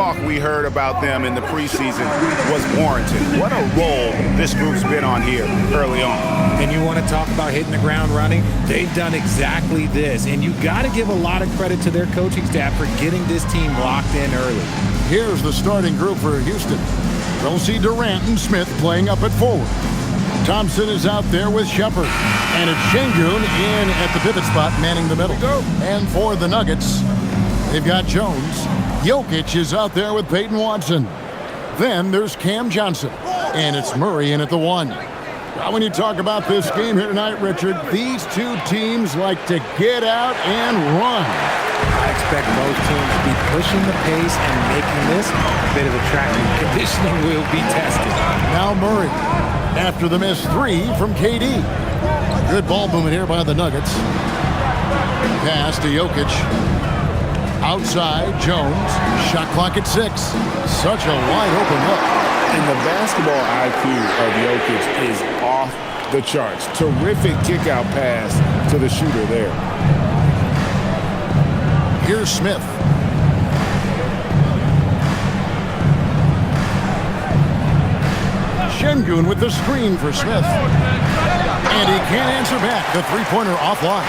talk we heard about them in the preseason was warranted. What a role this group's been on here early on. And you want to talk about hitting the ground running? They've done exactly this. And you got to give a lot of credit to their coaching staff for getting this team locked in early. Here's the starting group for Houston. We'll see Durant and Smith playing up at forward. Thompson is out there with Shepard. And it's Şengün in at the pivot spot, manning the middle. And for the Nuggets, they've got Jones. Jokic is out there with Peyton Watson. Then there's Cam Johnson. And it's Murray in at the 1. Now, when you talk about this game here tonight, Richard, these two teams like to get out and run. I expect both teams to be pushing the pace and making this a bit of a track. Conditioning will be tested. Now Murray, after the missed 3 from KD. Good ball movement here by the Nuggets. Pass to Jokic. Outside, Jones. Shot clock at 6. Such a wide open look. And the basketball IQ of Jokic is off the charts. Terrific kick-out pass to the shooter there. Here's Smith. Şengün with the screen for Smith. And he can't answer back. The three-pointer offline.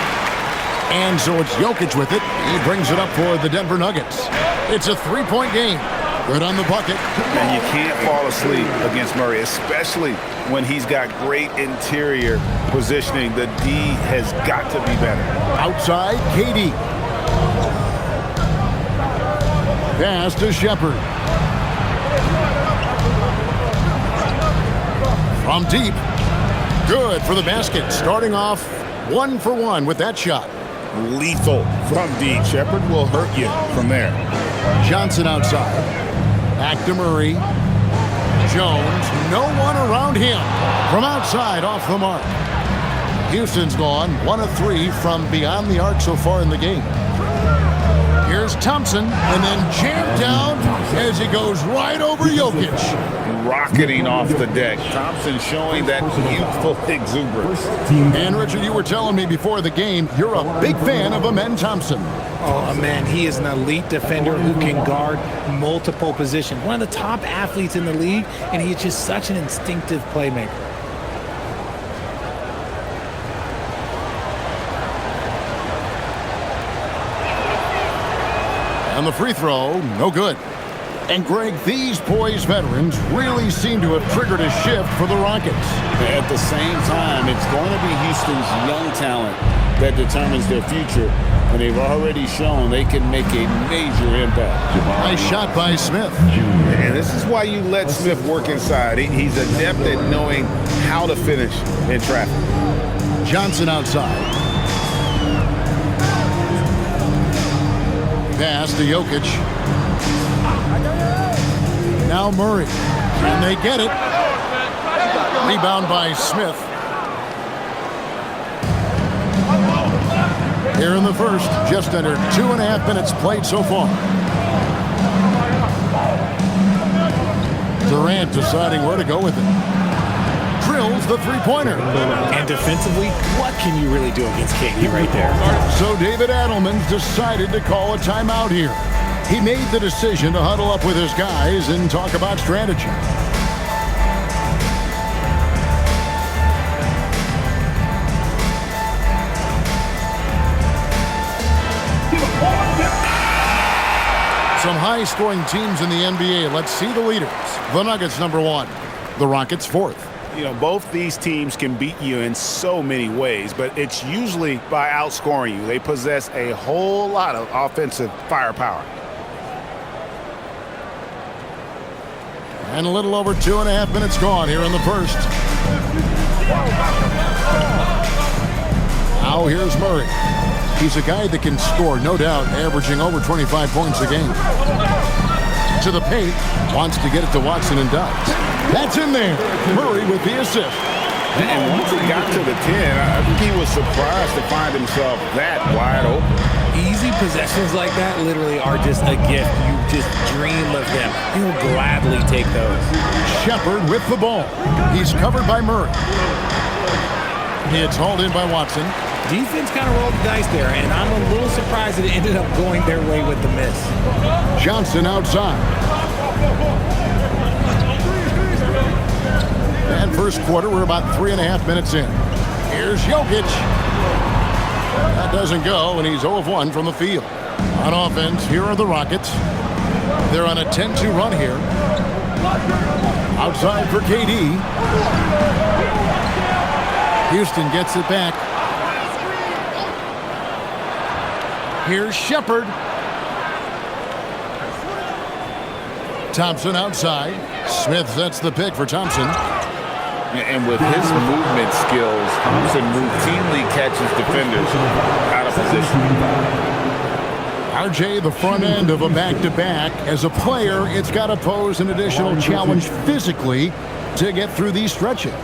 And so it's Jokic with it. He brings it up for the Denver Nuggets. It's a three-point game. Good on the bucket. And you can't fall asleep against Murray, especially when he's got great interior positioning. The D has got to be better. Outside, KD. Pass to Shepard. From deep. Good for the basket. Starting off 1 for 1 with that shot. Lethal from deep. Shepard will hurt you from there. Johnson outside. Back to Murray. Jones. No one around him. From outside, off the mark. Houston's gone 1 of 3 from beyond the arc so far in the game. Here's Thompson, and then jammed down as he goes right over Jokic. Rocketing off the deck. Thompson showing that youthful exuberance. And Richard, you were telling me before the game, you're a big fan of Amen Thompson. Oh, man, he is an elite defender who can guard multiple positions. One of the top athletes in the league, and he's just such an instinctive playmaker. And the free throw, no good. And Greg, these poised veterans really seem to have triggered a shift for the Rockets. At the same time, it's going to be Houston's young talent that determines their future. And they've already shown they can make a major impact. Nice shot by Smith. And this is why you let Smith work inside. He's adept at knowing how to finish in traffic. Johnson outside. Pass to Jokic. Now Murray. And they get it. Rebound by Smith. Here in the first, just under 2.5 minutes played so far. Durant deciding where to go with it. Drills the three-pointer. And defensively, what can you really do against KD right there? So David Adelman's decided to call a timeout here. He made the decision to huddle up with his guys and talk about strategy. Some high-scoring teams in the NBA. Let's see the leaders. The Nuggets, number 1. The Rockets, 4th. You know, both these teams can beat you in so many ways, but it's usually by outscoring you. They possess a whole lot of offensive firepower. And a little over 2.5 minutes gone here in the first. Now here's Murray. He's a guy that can score, no doubt, averaging over 25 points a game. To the paint, wants to get it to Watson and does. That's in there. Murray with the assist. And once he got to the 10, I think he was surprised to find himself that wide open. Easy possessions like that literally are just a gift. You just dream of them. He'll gladly take those. Shepard with the ball. He's covered by Murray. It's hauled in by Watson. Defense kind of rolled the dice there, and I'm a little surprised that it ended up going their way with the miss. Johnson outside. And first quarter, we're about 3.5 minutes in. Here's Jokic. That doesn't go, and he's 0 of 1 from the field. On offense, here are the Rockets. They're on a 10-2 run here. Outside for KD. Houston gets it back. Here's Shepherd. Thompson outside. Smith sets the pick for Thompson. And with his movement skills, Thompson routinely catches defenders out of position. RJ, the front end of a back-to-back. As a player, it's got to pose an additional challenge physically to get through these stretches.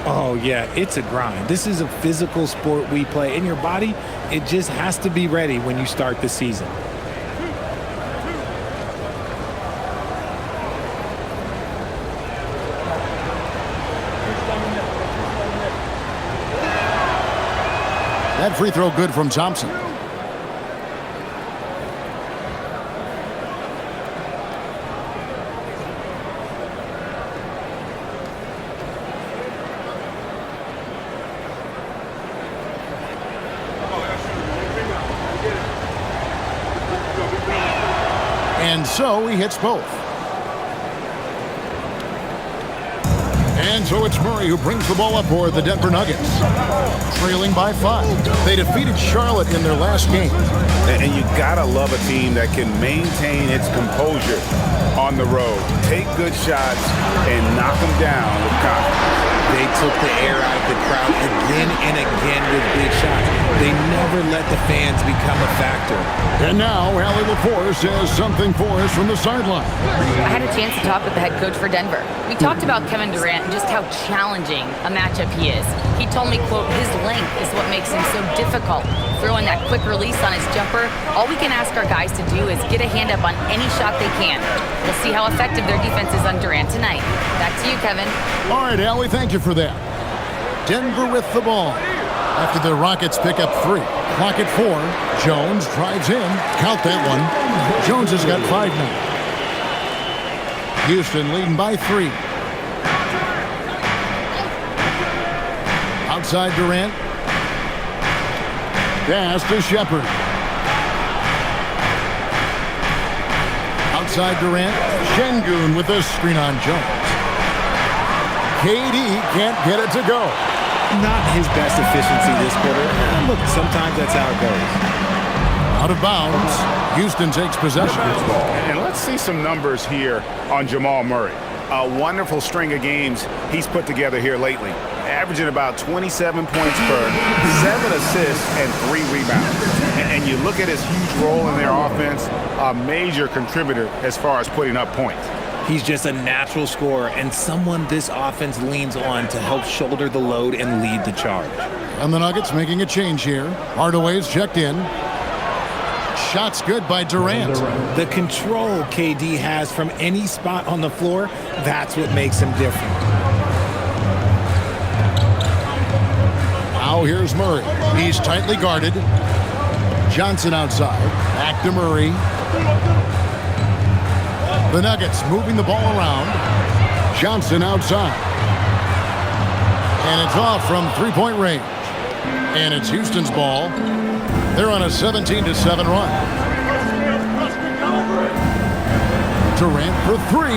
Oh, yeah, it's a grind. This is a physical sport we play. And your body, it just has to be ready when you start the season. That free throw good from Thompson. And so he hits both. And so it's Murray who brings the ball up for the Denver Nuggets. Trailing by 5. They defeated Charlotte in their last game. And you gotta love a team that can maintain its composure on the road. Take good shots and knock them down with confidence. They took the air out of the crowd again and again with big shots. They never let the fans become a factor. And now, Allie LaForce says something for us from the sideline. I had a chance to talk with the head coach for Denver. We talked about Kevin Durant and just how challenging a matchup he is. He told me, quote, his length is what makes him so difficult. Throwing that quick release on his jumper, all we can ask our guys to do is get a hand up on any shot they can. We'll see how effective their defense is on Durant tonight. Back to you, Kevin. All right, Allie, thank you for that. Denver with the ball. After the Rockets pick up 3. Clock at 4. Jones drives in. Count that one. Jones has got 5 now. Houston leading by 3. Outside Durant. Pass to Shepherd. Outside Durant. Şengün with a screen on Jones. KD can't get it to go. Not his best efficiency this quarter. Look, sometimes that's how it goes. Out of bounds. Houston takes possession. And let's see some numbers here on Jamal Murray. A wonderful string of games he's put together here lately. Averaging about 27 points per, 7 assists, and 3 rebounds. And you look at his huge role in their offense, a major contributor as far as putting up points. He's just a natural scorer and someone this offense leans on to help shoulder the load and lead the charge. And the Nuggets making a change here. Hardaway's checked in. Shots good by Durant. The control KD has from any spot on the floor, that's what makes him different. Now here's Murray. He's tightly guarded. Johnson outside. Back to Murray. The Nuggets moving the ball around. Johnson outside. And it's off from three-point range. And it's Houston's ball. They're on a 17-7 run. Durant for 3.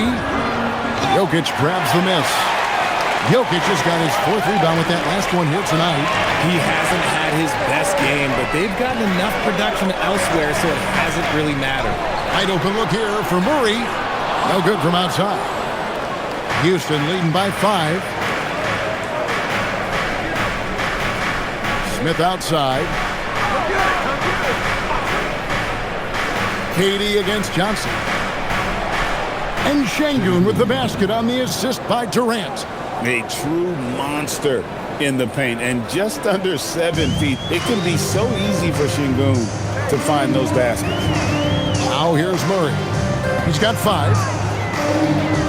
Jokic grabs the miss. Jokic has got his 4th rebound with that last one here tonight. He hasn't had his best game, but they've gotten enough production elsewhere, so it hasn't really mattered. Wide open look here for Murray. No good from outside. Houston leading by 5. Smith outside. KD against Johnson. And Şengün with the basket on the assist by Durant. A true monster in the paint, and just under 7 feet. It can be so easy for Şengün to find those baskets. Now here's Murray. He's got 5.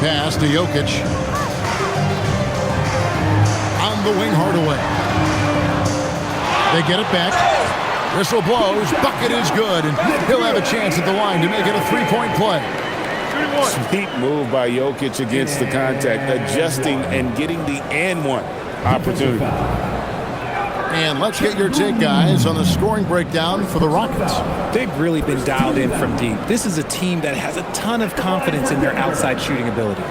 Pass to Jokic. On the wing, Hardaway. They get it back. Whistle blows. Bucket is good, and he'll have a chance at the line to make it a 3-point play. Sweet move by Jokic against the contact, adjusting and getting the and one opportunity. And let's get your take, guys, on the scoring breakdown for the Rockets. They've really been dialed in from deep. This is a team that has a ton of confidence in their outside shooting ability.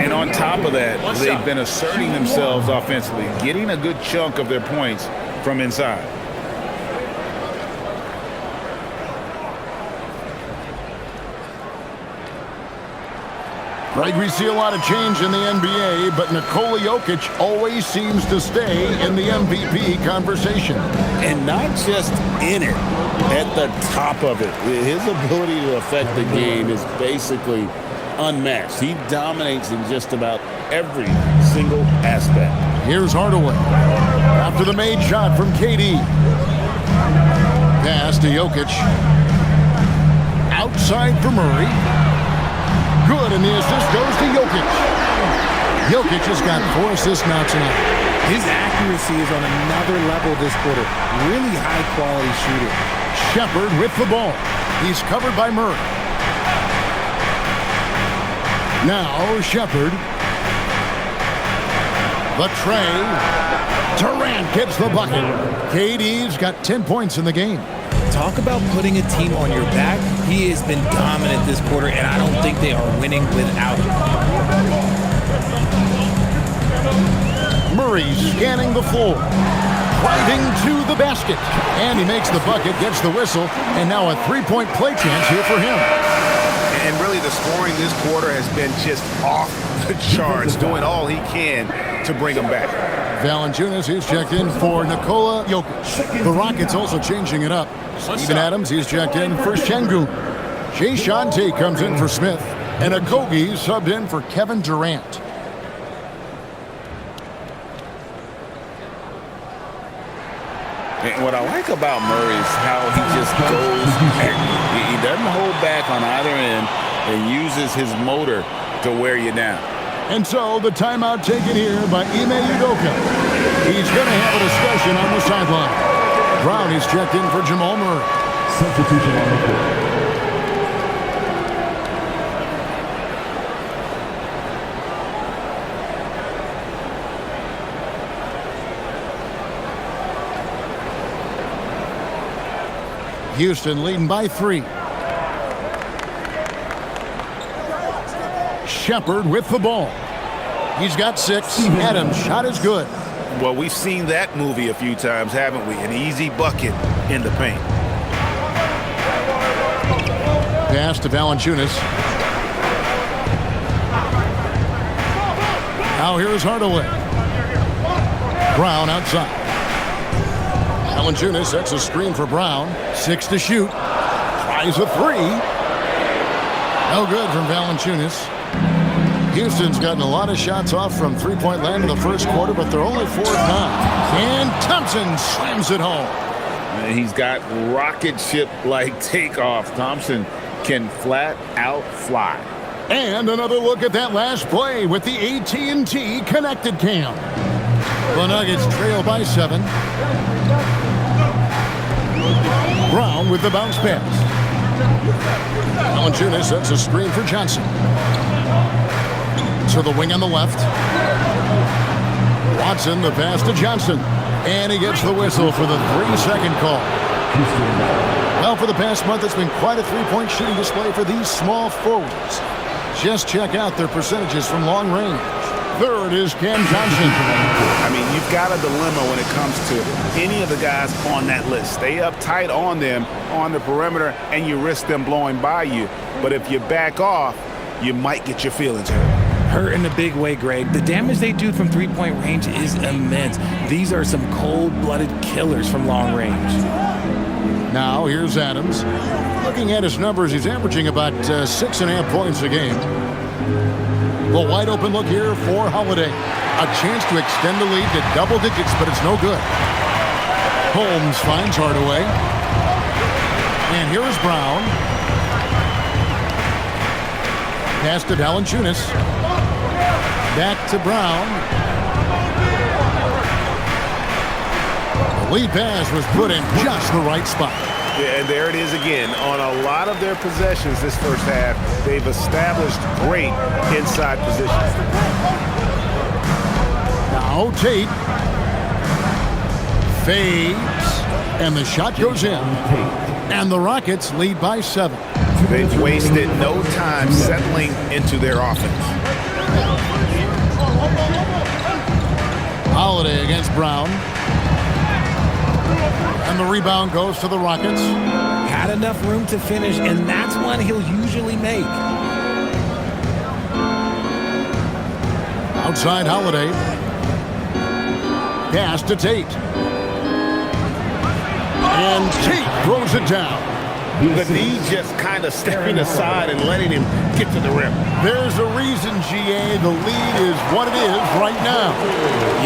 And on top of that, they've been asserting themselves offensively, getting a good chunk of their points from inside. Greg, we see a lot of change in the NBA, but Nikola Jokic always seems to stay in the MVP conversation. And not just in it, at the top of it. His ability to affect the game is basically unmatched. He dominates in just about every single aspect. Here's Hardaway. After the made shot from KD. Pass to Jokic. Outside for Murray. Good, and the assist goes to Jokic. Jokic has got 4 assists now tonight. His accuracy is on another level this quarter. Really high-quality shooter. Shepard with the ball. He's covered by Murray. Now Shepard. The tray. Durant gets the bucket. KD's got 10 points in the game. Talk about putting a team on your back. He has been dominant this quarter, and I don't think they are winning without him. Murray scanning the floor. Driving to the basket. And he makes the bucket, gets the whistle, and now a three-point play chance here for him. And really the scoring this quarter has been just off the charts, doing all he can to bring them back. Valanciunas, he's checked in for Nikola Jokic. The Rockets also changing it up. Steven Adams, he's checked in for Şengün. Jay Shante comes in for Smith. And Okogie subbed in for Kevin Durant. And what I like about Murray is how he just goes back. He doesn't hold back on either end and uses his motor to wear you down. And so the timeout taken here by Ime Udoka. He's going to have a discussion on the sideline. Brown is checked in for Jamal Murray. Substitution on the court. Houston leading by 3. Shepard with the ball. He's got 6. Adams' shot is good. Well, we've seen that movie a few times, haven't we? An easy bucket in the paint. Pass to Valanciunas. Now here's Hardaway. Brown outside. Valanciunas sets a screen for Brown. 6 to shoot. Tries a 3. No good from Valanciunas. Houston's gotten a lot of shots off from three-point land in the first quarter, but they're only 4 times. And Thompson slams it home. And he's got rocket ship-like takeoff. Thompson can flat out fly. And another look at that last play with the AT&T connected cam. The Nuggets trail by 7. Brown with the bounce pass. Valanciunas sets a screen for Johnson. To the wing on the left. Watson, the pass to Johnson. And he gets the whistle for the 3-second call. Well, for the past month, it's been quite a three-point shooting display for these small forwards. Just check out their percentages from long range. Third is Cam Johnson. I mean, you've got a dilemma when it comes to any of the guys on that list. Stay up tight on them on the perimeter, and you risk them blowing by you. But if you back off, you might get your feelings hurt. Hurt in a big way, Greg. The damage they do from three-point range is immense. These are some cold-blooded killers from long range. Now here's Adams. Looking at his numbers, he's averaging about 6.5 points a game. The wide open look here for Holiday. A chance to extend the lead to double digits, but it's no good. Holmes finds Hardaway. And here is Brown. Pass to Valanciunas. Back to Brown. The lead pass was put in just the right spot. Yeah, and there it is again. On a lot of their possessions this first half, they've established great inside positions. Now Tate fades, and the shot goes in. And the Rockets lead by 7. They've wasted no time settling into their offense. Holiday against Brown. And the rebound goes to the Rockets. Had enough room to finish, and that's one he'll usually make. Outside Holiday. Pass to Tate. And Tate throws it down. The D just kind of stepping aside and letting him get to the rim. There's a reason, GA, the lead is what it is right now.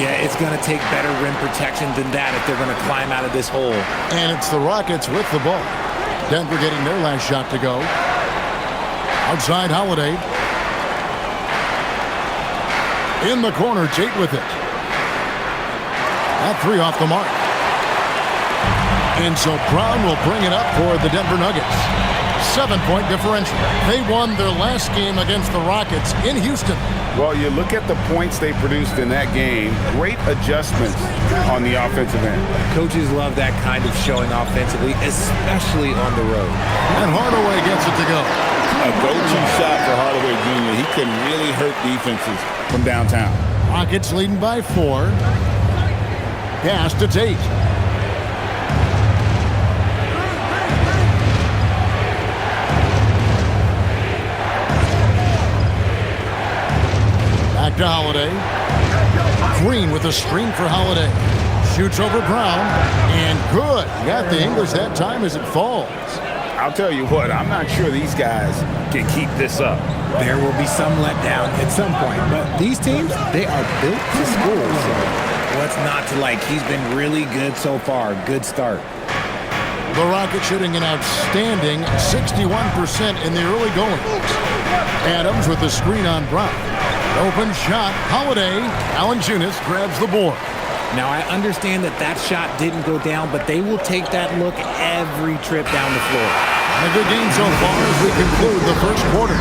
Yeah, it's going to take better rim protection than that if they're going to climb out of this hole. And it's the Rockets with the ball. Denver getting their last shot to go. Outside Holiday. In the corner, Tate with it. That 3 off the mark. And so Brown will bring it up for the Denver Nuggets. 7-point differential. They won their last game against the Rockets in Houston. Well, you look at the points they produced in that game. Great adjustments on the offensive end. Coaches love that kind of showing offensively, especially on the road. And Hardaway gets it to go. A go-to shot for Hardaway Jr. He can really hurt defenses from downtown. Rockets leading by 4. Pass to Tate. Back to Holiday. Green with a screen for Holiday. Shoots over Brown. And good. Got the English that time as it falls. I'll tell you what, I'm not sure these guys can keep this up. There will be some letdown at some point, but these teams, they are built to score. So what's not to like? He's been really good so far. Good start. The Rockets shooting an outstanding 61% in the early going. Adams with the screen on Brown. Open shot. Holiday. Valanciunas grabs the board. Now, I understand that that shot didn't go down, but they will take that look every trip down the floor. A good game so far as we conclude the first quarter.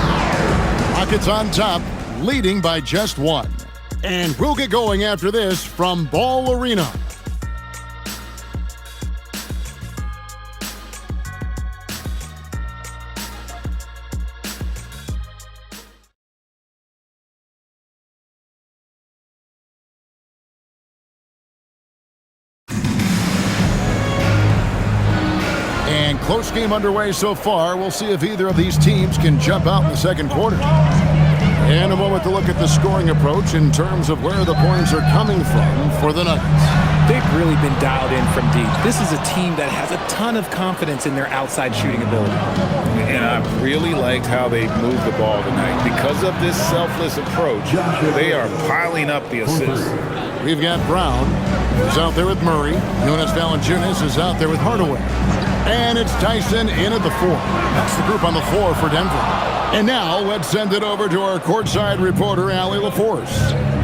Rockets on top, leading by just 1. And we'll get going after this from Ball Arena. Close game underway so far. We'll see if either of these teams can jump out in the second quarter. In a moment to look at the scoring approach in terms of where the points are coming from for the Nuggets. They've really been dialed in from deep. This is a team that has a ton of confidence in their outside shooting ability. And I really liked how they moved the ball tonight. Because of this selfless approach, they are piling up the assists. We've got Brown, who's out there with Murray. Jonas Valanciunas is out there with Hardaway. And it's Tyson in at the 4. That's the group on the floor for Denver. And now let's send it over to our courtside reporter, Allie LaForce.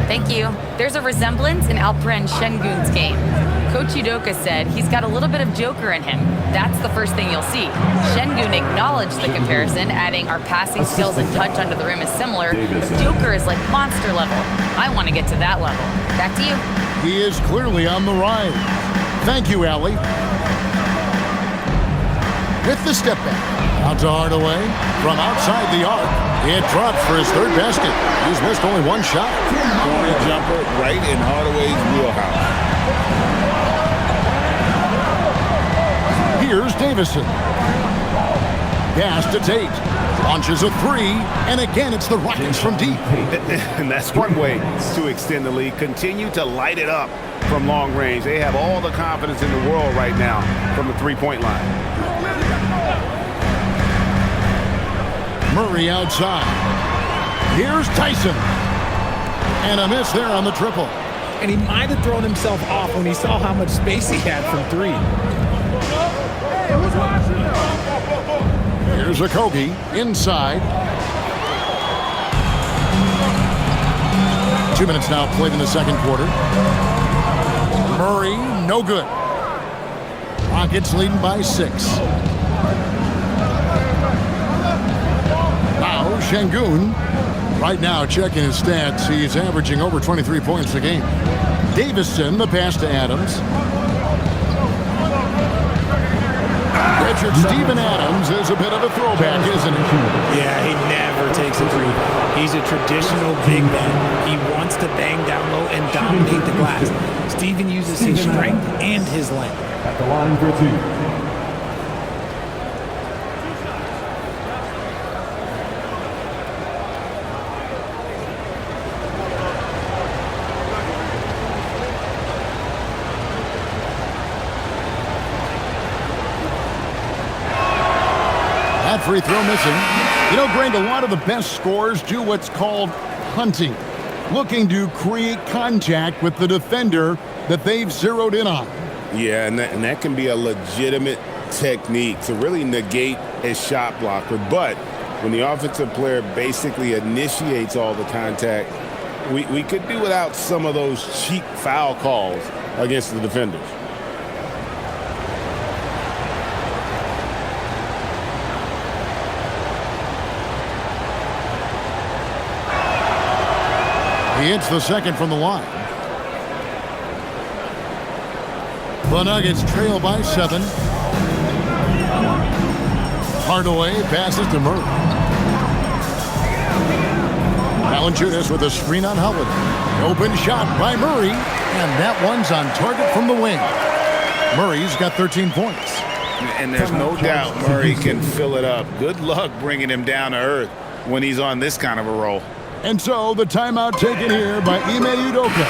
Thank you. There's a resemblance in Alperen Şengün's game. Coach Udoka said he's got a little bit of Joker in him. That's the first thing you'll see. Şengün acknowledged the comparison, adding our passing skills and touch under the rim is similar. Joker is like monster level. I want to get to that level. Back to you. He is clearly on the rise. Thank you, Allie. With the step back. Out to Hardaway. From outside the arc. It drops for his 3rd basket. He's missed only 1 shot. Corner jumper right in Hardaway's wheelhouse. Here's Davison. Pass to Tate. Launches a 3. And again, it's the Rockets from deep. And that's one way to extend the lead. Continue to light it up from long range. They have all the confidence in the world right now from the 3-point line. Murray outside. Here's Tyson. And a miss there on the triple. And he might have thrown himself off when he saw how much space he had from 3. Here's Okogie inside. 2 minutes now played in the second quarter. Murray, no good. Rockets leading by 6. Now, Şengün. Right now, checking his stats, he's averaging over 23 points a game. Davison, the pass to Adams. Richard Steven Adams is a bit of a throwback, isn't he? Yeah, he never takes a three. He's a traditional big man. He wants to bang down low and dominate the glass. Steven uses his strength and his length. At the line for 2. That free throw missing. You know, Greg, a lot of the best scorers do what's called hunting, looking to create contact with the defender that they've zeroed in on. Yeah, and that can be a legitimate technique to really negate a shot blocker. But when the offensive player basically initiates all the contact, we could do without some of those cheap foul calls against the defenders. He hits the second from the line. The Nuggets trail by 7. Hardaway passes to Murray. Valanciunas with a screen on Holiday. Open shot by Murray, and that one's on target from the wing. Murray's got 13 points. And there's no doubt Murray can fill it up. Good luck bringing him down to earth when he's on this kind of a roll. And so the timeout taken here by Ime Udoka.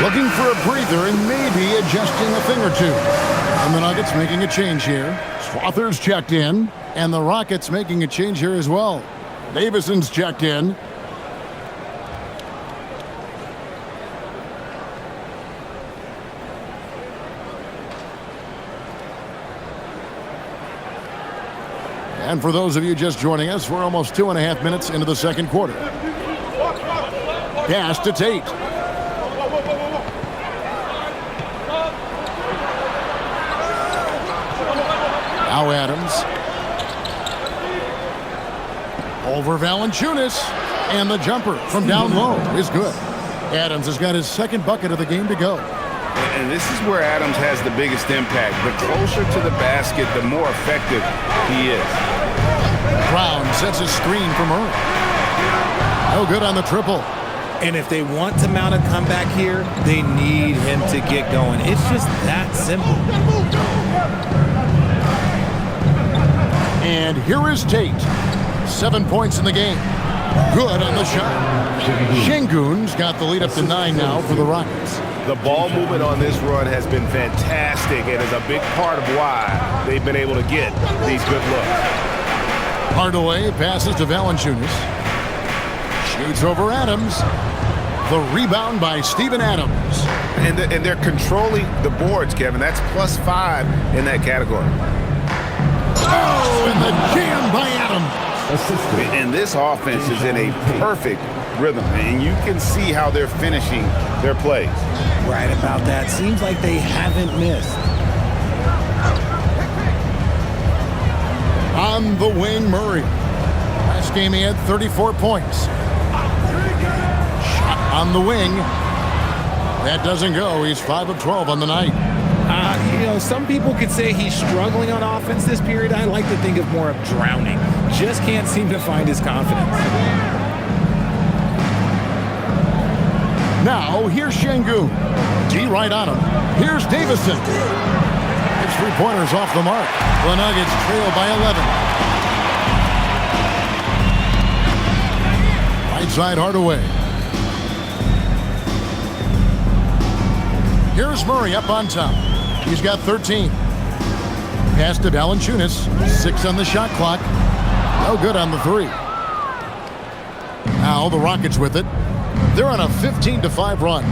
Looking for a breather and maybe adjusting a thing or two. And the Nuggets making a change here. Slaughter's checked in. And the Rockets making a change here as well. Davison's checked in. And for those of you just joining us, we're almost 2.5 minutes into the second quarter. Pass to Tate. Now Adams. Over Valanciunas. And the jumper from down low is good. Adams has got his second bucket of the game to go. And this is where Adams has the biggest impact. The closer to the basket, the more effective he is. Brown sets a screen for Murray. No good on the triple. And if they want to mount a comeback here, they need him to get going. It's just that simple. And here is Tate. 7 points in the game. Good on the shot. Şengün's got the lead up to 9 now for the Rockets. The ball movement on this run has been fantastic and is a big part of why they've been able to get these good looks. Hardaway passes to Valanciunas. Shoots over Adams. The rebound by Steven Adams. And they're controlling the boards, Kevin. That's +5 in that category. Oh, and the jam by Adams. And this offense is in a perfect rhythm, and you can see how they're finishing their plays. Right about that. Seems like they haven't missed. On the wing, Murray. Last game he had 34 points. Shot on the wing. That doesn't go. He's 5 of 12 on the night. You know, some people could say he's struggling on offense this period. I like to think of more of drowning. Just can't seem to find his confidence. Now, here's Şengün. D right on him. Here's Davison. His three-pointer's off the mark. The Nuggets trail by 11. Right side Hardaway. Here's Murray up on top. He's got 13. Pass to Valanciunas. 6 on the shot clock. No good on the 3. Now the Rockets with it. They're on a 15-5 run.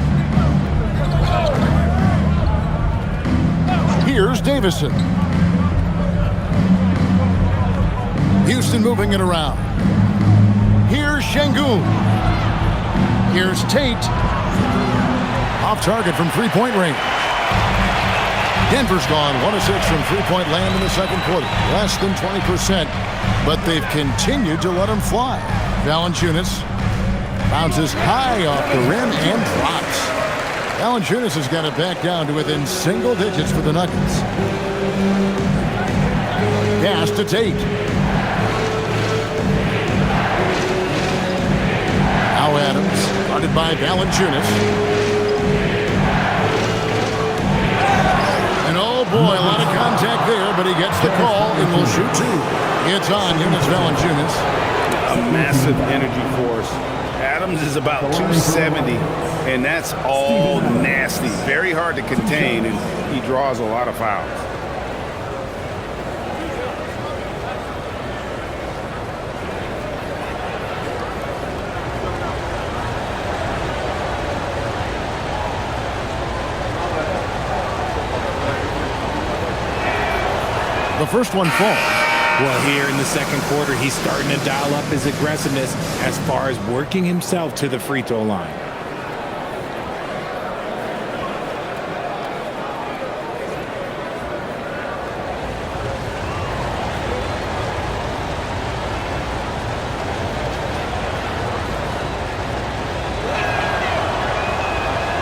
Here's Davison. Houston moving it around. Here's Şengün. Here's Tate. Off target from three-point range. Denver's gone 1 of 6 from three-point land in the second quarter. Less than 20%, but they've continued to let them fly. Valanciunas bounces high off the rim and drops. Valanciunas has got it back down to within single digits for the Nuggets. Pass to Tate. Now Adams, guarded by Valanciunas. Boy, a lot of contact there, but he gets the call and will shoot two. It's on Jonas Valanciunas. A massive energy force. Adams is about 270, and that's all nasty. Very hard to contain, and he draws a lot of fouls. The first one falls. Well, here in the second quarter, he's starting to dial up his aggressiveness as far as working himself to the free throw line.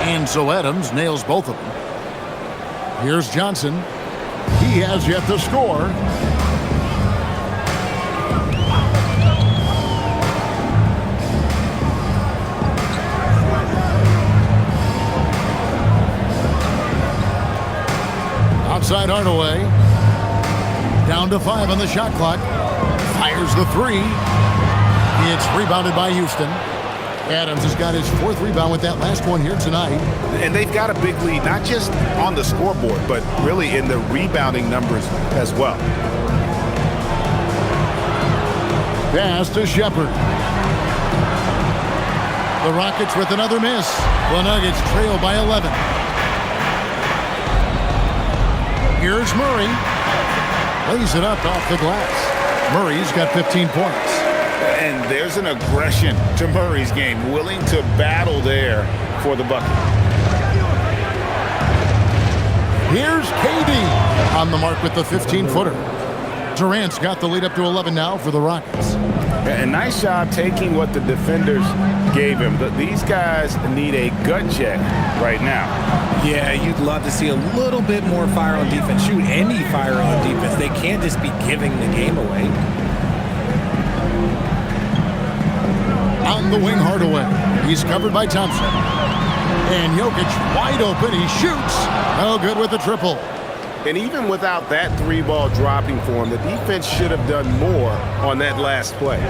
And so Adams nails both of them. Here's Johnson. He has yet to score. Outside Hardaway. Down to 5 on the shot clock. Fires the three. It's rebounded by Houston. Adams has got his 4th rebound with that last one here tonight. And they've got a big lead, not just on the scoreboard, but really in the rebounding numbers as well. Pass to Shepard. The Rockets with another miss. The Nuggets trail by 11. Here's Murray. Lays it up off the glass. Murray's got 15 points. And there's an aggression to Murray's game, willing to battle there for the bucket. Here's KD on the mark with the 15-footer. Durant's got the lead up to 11 now for the Rockets. And nice job taking what the defenders gave him. But these guys need a gut check right now. Yeah, you'd love to see a little bit more fire on defense. Shoot any fire on defense. They can't just be giving the game away. On the wing, Hardaway. He's covered by Thompson. And Jokic wide open. He shoots. No good with the triple. And even without that 3-ball dropping for him, the defense should have done more on that last play.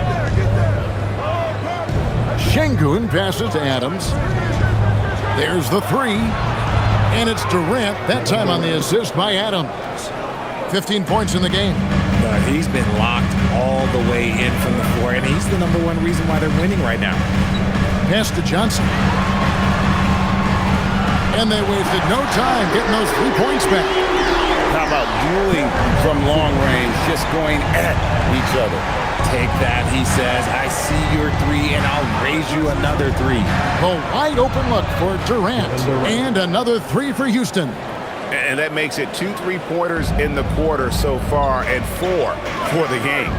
Şengün passes to Adams. There's the 3. And it's Durant, that time on the assist by Adams. 15 points in the game. He's been locked all the way in from the floor, and he's the #1 reason why they're winning right now. Pass to Johnson. And they wasted no time getting those 3 points back. How about dueling from long range, just going at each other? Take that, he says. I see your 3, and I'll raise you another 3. A wide open look for Durant. And another 3 for Houston. And that makes it 2 3-pointers in the quarter so far and 4 for the game.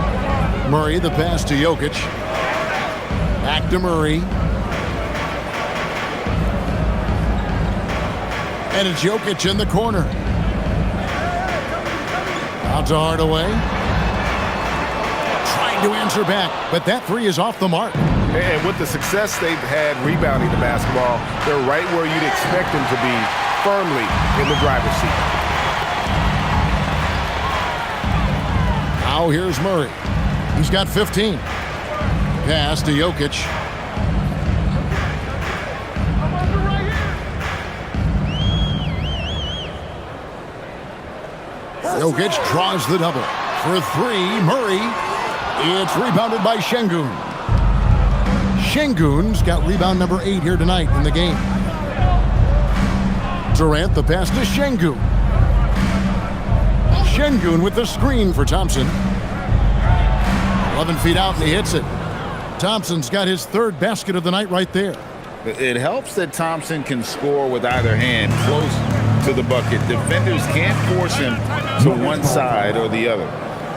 Murray, the pass to Jokic. Back to Murray. And it's Jokic in the corner. Out to Hardaway. Trying to answer back, but that 3 is off the mark. And with the success they've had rebounding the basketball, they're right where you'd expect them to be, firmly in the driver's seat. Now here's Murray. He's got 15. Pass to Jokic. Jokic draws the double. For 3, Murray. It's rebounded by Şengün. Şengün's got rebound number 8 here tonight in the game. Durant, the pass to Şengün. Şengün with the screen for Thompson. 11 feet out, and he hits it. Thompson's got his 3rd basket of the night right there. It helps that Thompson can score with either hand close to the bucket. Defenders can't force him to one side or the other.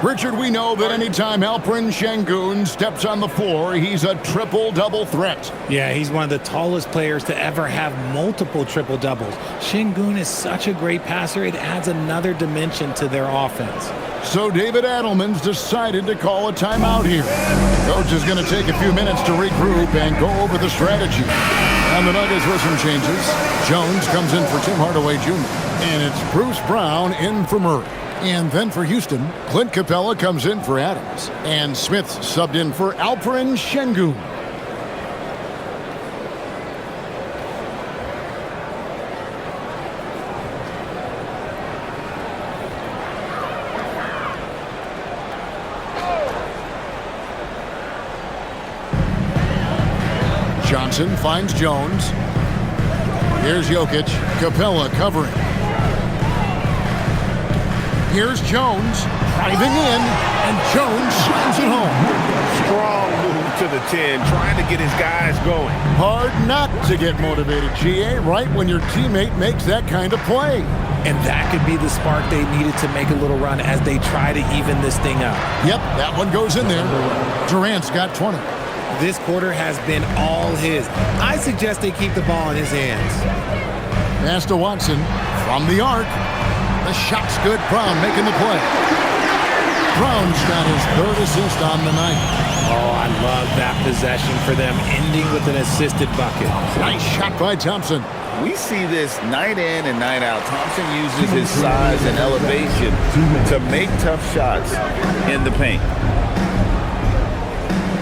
Richard, we know that anytime Alperen Sengun steps on the floor, he's a triple-double threat. Yeah, he's one of the tallest players to ever have multiple triple-doubles. Sengun is such a great passer, it adds another dimension to their offense. So David Adelman's decided to call a timeout here. Coach is going to take a few minutes to regroup and go over the strategy. And the Nuggets with some changes. Jones comes in for Tim Hardaway Jr. And it's Bruce Brown in for Murray. And then for Houston, Clint Capella comes in for Adams. And Smith subbed in for Alperen Sengun. Johnson finds Jones. Here's Jokic. Capella covering. Here's Jones driving in, and Jones slams it home. Strong move to the 10, trying to get his guys going. Hard not to get motivated, GA, right when your teammate makes that kind of play. And that could be the spark they needed to make a little run as they try to even this thing up. Yep, that one goes in there. Durant's got 20. This quarter has been all his. I suggest they keep the ball in his hands. Pass to Watson from the arc. The shot's good. Brown making the play. Brown's got his third assist on the night. Oh, I love that possession for them, ending with an assisted bucket. Nice shot by Thompson. We see this night in and night out. Thompson uses his size and elevation to make tough shots in the paint.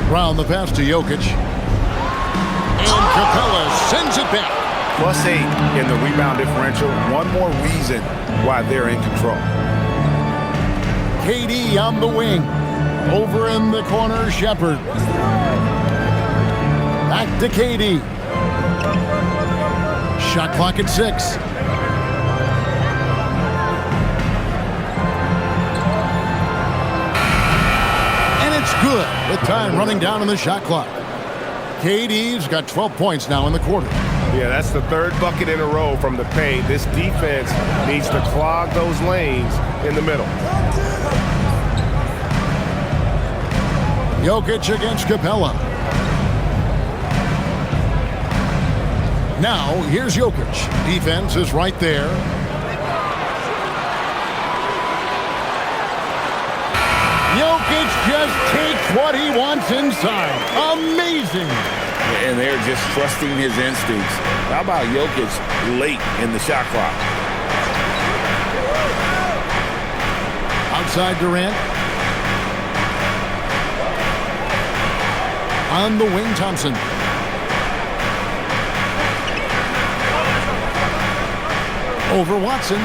Brown the pass to Jokic. And Capella sends it back. +8 in the rebound differential. One more reason why they're in control. KD on the wing. Over in the corner, Shepard. Back to KD. Shot clock at 6. And it's good with time running down on the shot clock. KD's got 12 points now in the quarter. Yeah, that's the third bucket in a row from the paint. This defense needs to clog those lanes in the middle. Jokic against Capella. Now, here's Jokic. Defense is right there. Jokic just takes what he wants inside. Amazing. And they're just trusting his instincts. How about Jokic late in the shot clock? Outside Durant. On the wing, Thompson. Over Watson.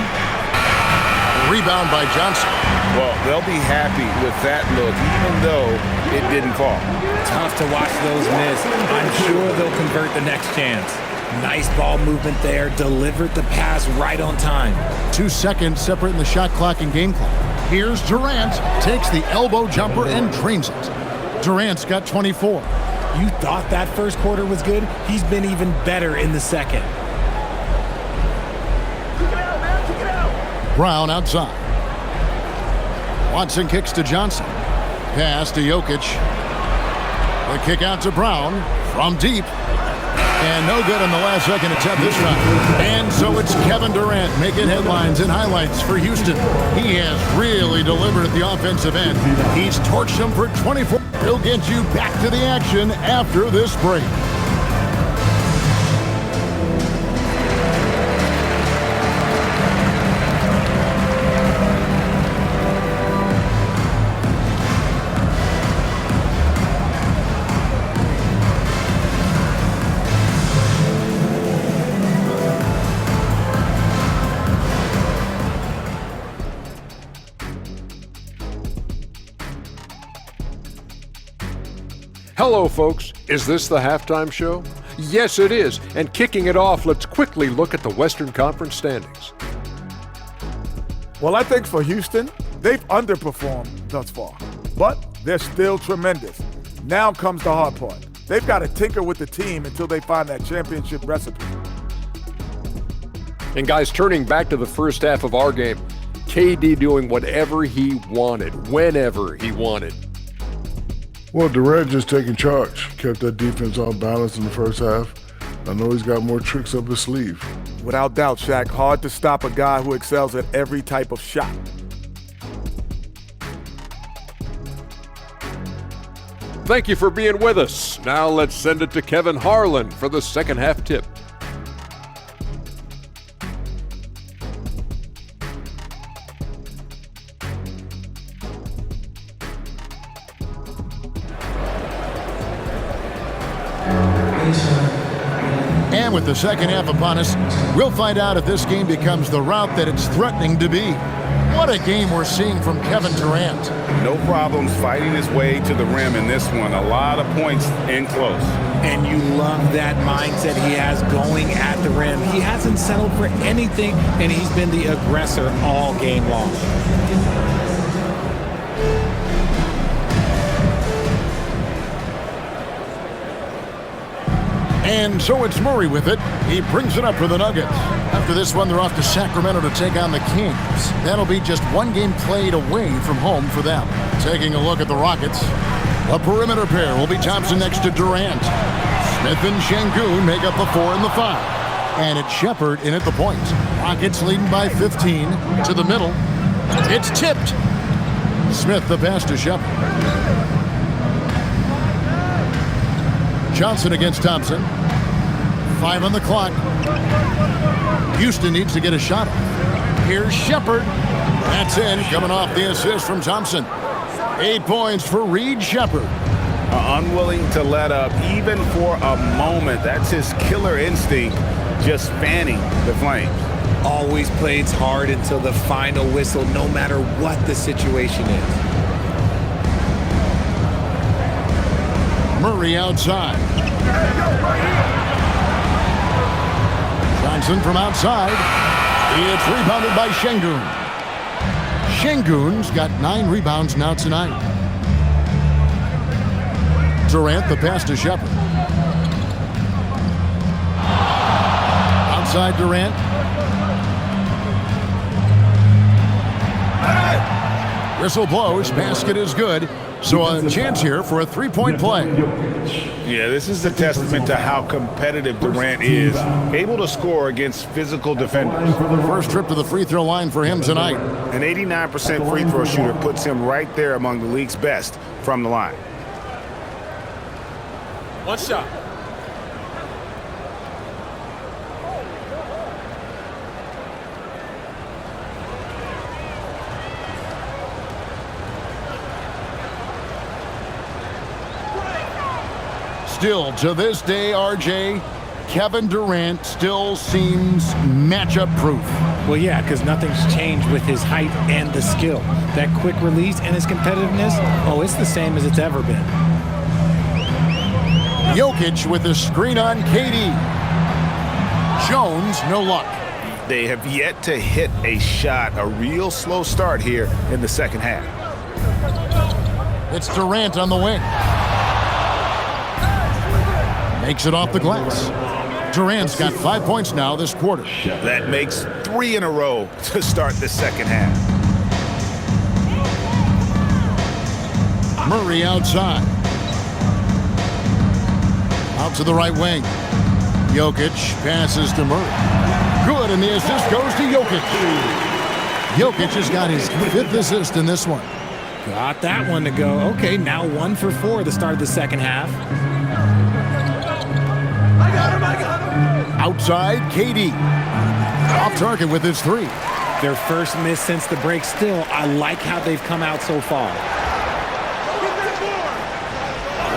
Rebound by Johnson. Well, they'll be happy with that look, even though it didn't fall. Tough to watch those miss. I'm sure they'll convert the next chance. Nice ball movement there. Delivered the pass right on time. 2 seconds separating the shot clock and game clock. Here's Durant. Takes the elbow jumper and drains it. Durant's got 24. You thought that first quarter was good? He's been even better in the second. Brown outside. Watson kicks to Johnson. Pass to Jokic. The kick out to Brown from deep. And no good on the last second attempt this time. And so it's Kevin Durant making headlines and highlights for Houston. He has really delivered at the offensive end. He's torched them for 24. He'll get you back to the action after this break. Hello, folks. Is this the halftime show? Yes, it is. And kicking it off, let's quickly look at the Western Conference standings. Well, I think for Houston, they've underperformed thus far, but they're still tremendous. Now comes the hard part. They've got to tinker with the team until they find that championship recipe. And guys, turning back to the first half of our game, KD doing whatever he wanted, whenever he wanted. Well, Durant just taking charge. Kept that defense off balance in the first half. I know he's got more tricks up his sleeve. Without doubt, Shaq, hard to stop a guy who excels at every type of shot. Thank you for being with us. Now let's send it to Kevin Harlan for the second half tip. And with the second half upon us, we'll find out if this game becomes the route that it's threatening to be. What a game we're seeing from Kevin Durant. No problems fighting his way to the rim in this one. A lot of points in close. And you love that mindset he has going at the rim. He hasn't settled for anything, and he's been the aggressor all game long. And so it's Murray with it. He brings it up for the Nuggets. After this one, they're off to Sacramento to take on the Kings. That'll be just one game played away from home for them. Taking a look at the Rockets. A perimeter pair will be Thompson next to Durant. Smith and Şengün make up the 4 and the 5. And it's Shepherd in at the point. Rockets leading by 15 to the middle. It's tipped. Smith the pass to Shepherd. Johnson against Thompson. 5 on the clock. Houston needs to get a shot off. Here's Shepherd. That's in, coming off the assist from Thompson. 8 points for Reed Shepherd. Unwilling to let up even for a moment. That's his killer instinct, just fanning the flames. Always plays hard until the final whistle, no matter what the situation is. Murray outside. Johnson from outside. It's rebounded by Şengün. Şengün's got 9 rebounds now tonight. Durant the pass to Shepherd. Outside Durant. Whistle blows. Basket is good. So a chance here for a 3-point play. Yeah, this is a testament to how competitive Durant is. Able to score against physical defenders. First trip to the free throw line for him tonight. An 89% free throw shooter puts him right there among the league's best from the line. One shot. Still, to this day, RJ, Kevin Durant still seems matchup proof. Well, yeah, because nothing's changed with his height and the skill. That quick release and his competitiveness, oh, it's the same as it's ever been. Jokic with the screen on KD. Jones, no luck. They have yet to hit a shot. A real slow start here in the second half. It's Durant on the wing. Makes it off the glass. Durant's got 5 points now this quarter. That makes 3 in a row to start the second half. Murray outside. Out to the right wing. Jokic passes to Murray. Good, and the assist goes to Jokic. Jokic has got his 5th assist in this one. Got that one to go. Okay, now 1 for 4 at the start of the second half. Outside, KD. Off target with his 3. Their first miss since the break. Still, I like how they've come out so far.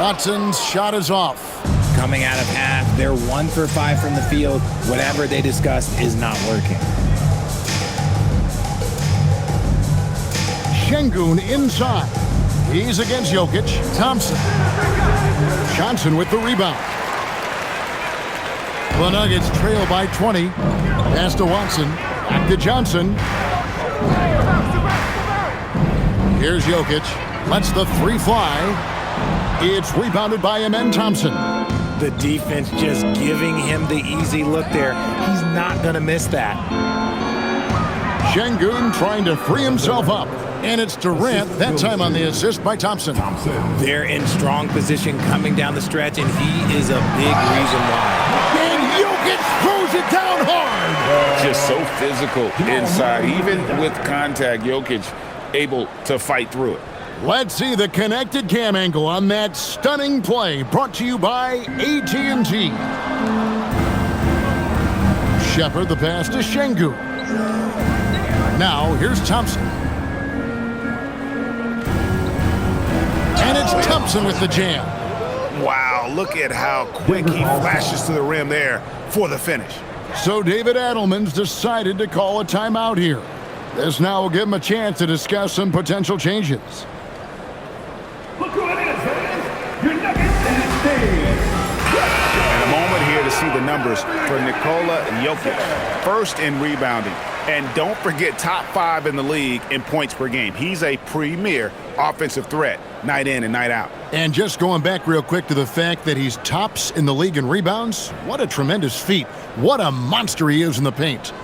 Watson's shot is off. Coming out of half, they're 1 for 5 from the field. Whatever they discussed is not working. Şengün inside. He's against Jokic. Thompson. Johnson with the rebound. The Nuggets trail by 20. Pass to Watson. Back to Johnson. Here's Jokic. Lets the 3 fly. It's rebounded by Amen Thompson. The defense just giving him the easy look there. He's not going to miss that. Şengün trying to free himself up. And it's Durant, that time on the assist by Thompson. They're in strong position coming down the stretch, and he is a big reason why. And Jokic throws it down hard. Just so physical inside. Even with contact, Jokic able to fight through it. Let's see the connected cam angle on that stunning play, brought to you by AT&T. Shepherd the pass to Şengün. Now here's Thompson. And it's Thompson with the jam. Wow, look at how quick he flashes to the rim there for the finish. So David Adelman's decided to call a timeout here. This now will give him a chance to discuss some potential changes. Look who it is, fans. Your Nuggets and And a moment here to see the numbers for Nikola Jokic. First in rebounding. And don't forget, top 5 in the league in points per game. He's a premier offensive threat, night in and night out. And just going back real quick to the fact that he's tops in the league in rebounds, what a tremendous feat. What a monster he is in the paint.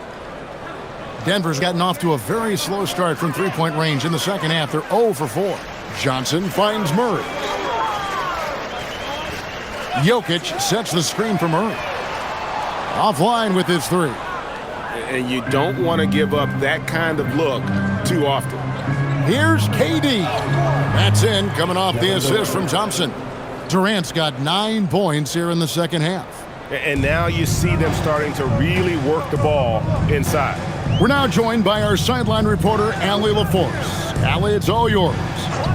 Denver's gotten off to a very slow start from three-point range in the second half. They're 0 for 4. Johnson finds Murray. Jokic sets the screen for Murray. Offline with his three. And you don't want to give up that kind of look too often. Here's KD. That's in, coming off the assist from Thompson. Durant's got 9 points here in the second half. And now you see them starting to really work the ball inside. We're now joined by our sideline reporter, Allie LaForce. Allie, it's all yours.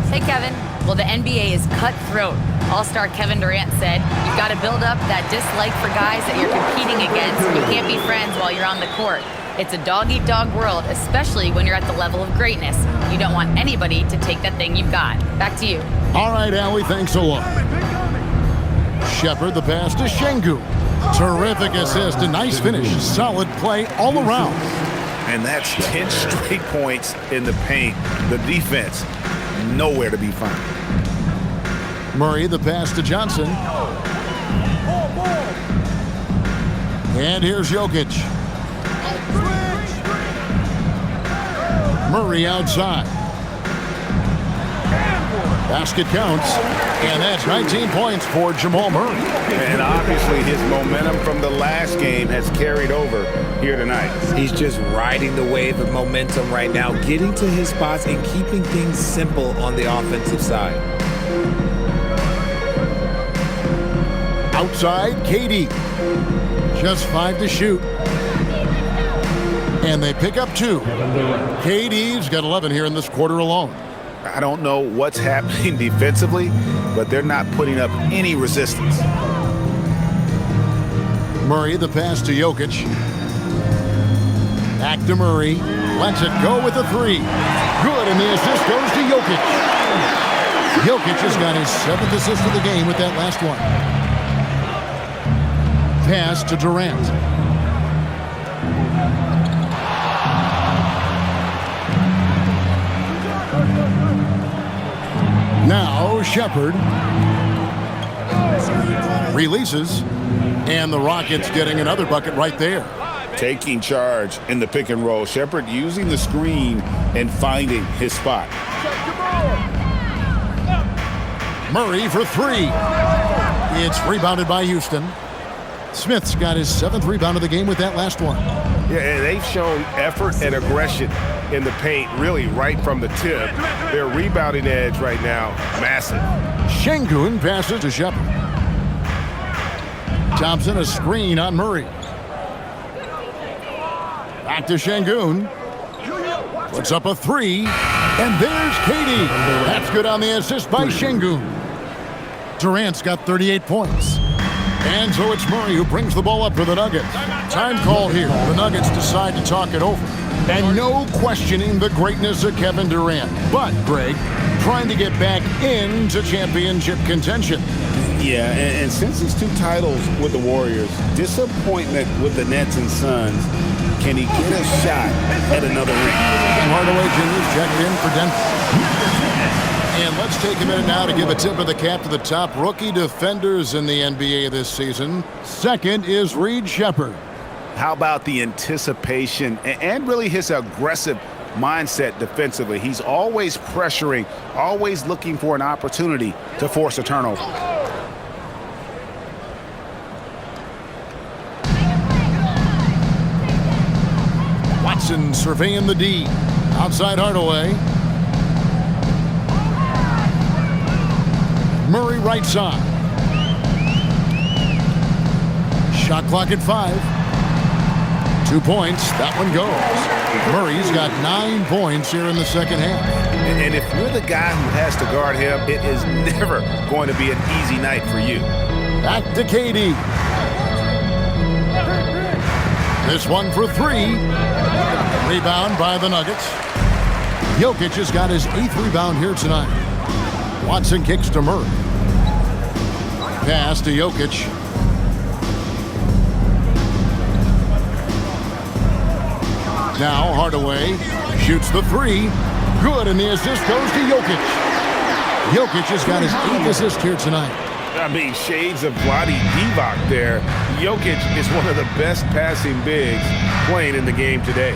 Hey, Kevin. Well, the NBA is cutthroat. All-star Kevin Durant said, you've got to build up that dislike for guys that you're competing against. You can't be friends while you're on the court. It's a dog-eat-dog world, especially when you're at the level of greatness. You don't want anybody to take that thing you've got. Back to you. All right, Allie, thanks a lot. Shepherd the pass to Şengün. Terrific assist, a nice finish. Solid play all around. And that's 10 straight points in the paint. The defense, nowhere to be found. Murray the pass to Johnson. And here's Jokic. Murray outside. Basket counts. And that's 19 points for Jamal Murray. And obviously his momentum from the last game has carried over here tonight. He's just riding the wave of momentum right now, getting to his spots and keeping things simple on the offensive side. Outside, KD. Just 5 to shoot. And they pick up 2. KD's got 11 here in this quarter alone. I don't know what's happening defensively, but they're not putting up any resistance. Murray the pass to Jokic. Back to Murray. Lets it go with a 3. Good, and the assist goes to Jokic. Jokic has got his 7th assist of the game with that last one. Pass to Durant. Now Shepherd releases, and the Rockets getting another bucket right there. Taking charge in the pick and roll. Shepherd using the screen and finding his spot. Murray for 3. It's rebounded by Houston. Smith's got his 7th rebound of the game with that last one. Yeah, and they've shown effort and aggression in the paint, really right from the tip. Their rebounding edge right now, massive. Şengün passes to Shepherd. Thompson a screen on Murray. Back to Şengün. Puts up a 3. And there's KD. That's good on the assist by Şengün. Durant's got 38 points. And so it's Murray who brings the ball up for the Nuggets. Time call here. The Nuggets decide to talk it over. And no questioning the greatness of Kevin Durant. But, Greg, trying to get back into championship contention. Yeah, and since his 2 titles with the Warriors, disappointment with the Nets and Suns, can he get a shot at another ring? Hardaway Jr. checked in for Denver. And let's take a minute now to give a tip of the cap to the top rookie defenders in the NBA this season. Second is Reed Sheppard. How about the anticipation and really his aggressive mindset defensively? He's always pressuring, always looking for an opportunity to force a turnover. Watson surveying the D. Outside Hardaway. Murray right side. Shot clock at 5. 2 points. That one goes. Murray's got 9 points here in the second half. And if you're the guy who has to guard him, it is never going to be an easy night for you. Back to KD. This one for 3. Rebound by the Nuggets. Jokic has got his 8th rebound here tonight. Watson kicks to Murray. Pass to Jokic. Now Hardaway shoots the 3. Good, and the assist goes to Jokic. Jokic has got his 8th assist here tonight. I mean, shades of Vlade Divac there. Jokic is one of the best passing bigs playing in the game today.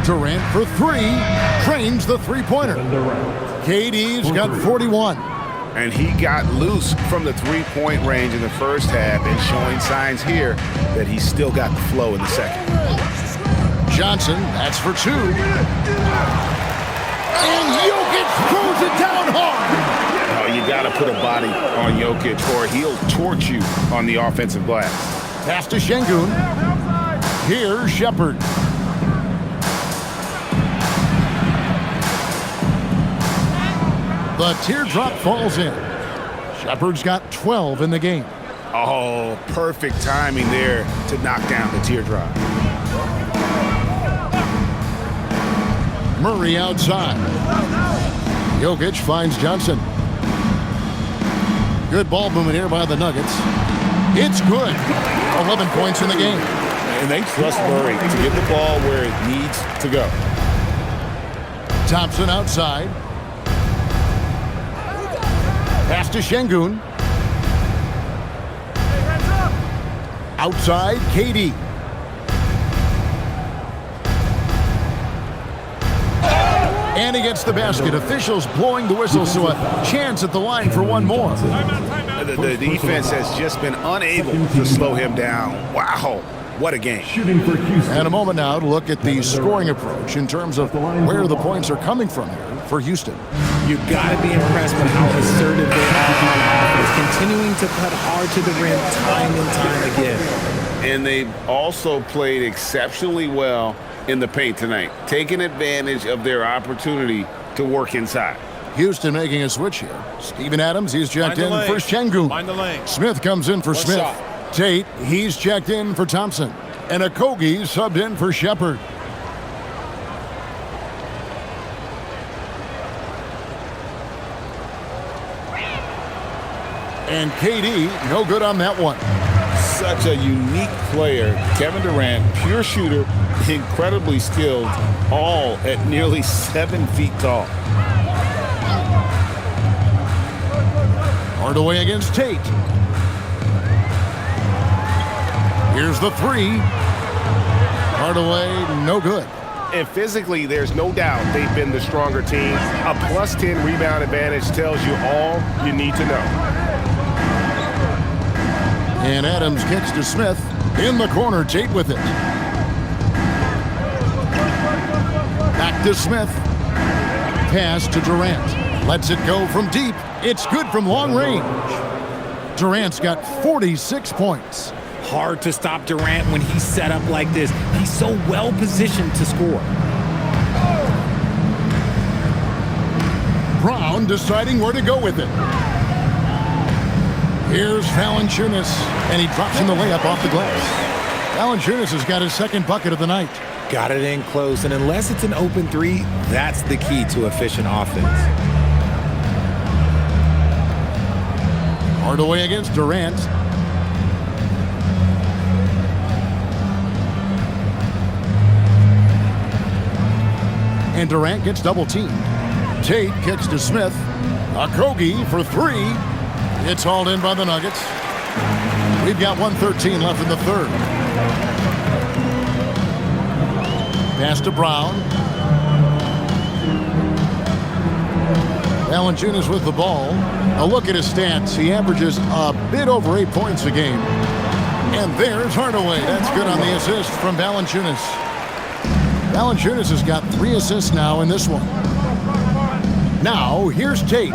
Durant for 3. Trains the three-pointer. KD's got 41. And he got loose from the three-point range in the first half and showing signs here that he's still got the flow in the second. Johnson, that's for 2. And Jokic throws it down hard. Oh, you got to put a body on Jokic or he'll torch you on the offensive glass. Pass to Şengün. Here's Sheppard. The teardrop falls in. Shepherd's got 12 in the game. Oh, perfect timing there to knock down the teardrop. Murray outside. Jokic finds Johnson. Good ball movement here by the Nuggets. It's good. 11 points in the game. And they trust Murray to get the ball where it needs to go. Thompson outside. Pass to Şengün. Outside, KD. And he gets the basket. Officials blowing the whistle, so a chance at the line for one more. The defense has just been unable to slow him down. Wow, what a game. And a moment now to look at the scoring approach in terms of where the points are coming from here for Houston. You got to be impressed with how assertive they are on offense, continuing to cut hard to the rim time and time again. And they've also played exceptionally well in the paint tonight, taking advantage of their opportunity to work inside. Houston making a switch here. Steven Adams, he's checked in for Şengün. Smith comes in for Smith. Tate, he's checked in for Thompson. And Okogie subbed in for Sheppard. And KD, no good on that one. Such a unique player. Kevin Durant, pure shooter, incredibly skilled, all at nearly 7 feet tall. Hardaway against Tate. Here's the 3. Hardaway, no good. And physically, there's no doubt they've been the stronger team. A plus 10 rebound advantage tells you all you need to know. And Adams kicks to Smith. In the corner, Tate with it. Back to Smith. Pass to Durant. Lets it go from deep. It's good from long range. Durant's got 46 points. Hard to stop Durant when he's set up like this. He's so well positioned to score. Brown deciding where to go with it. Here's Valanciunas, and he drops in the layup off the glass. Valanciunas has got his second bucket of the night. Got it in close, and unless it's an open 3, that's the key to efficient offense. Hardaway against Durant. and Durant gets double-teamed. Tate kicks to Smith. Okogie for three. It's hauled in by the Nuggets. We've got 1:13 left in the third. Pass to Brown. Valanciunas with the ball. A look at his stats. He averages a bit over 8 points a game. And there's Hardaway. That's good on the assist from Valanciunas. Valanciunas has got 3 assists now in this one. Now, here's Tate.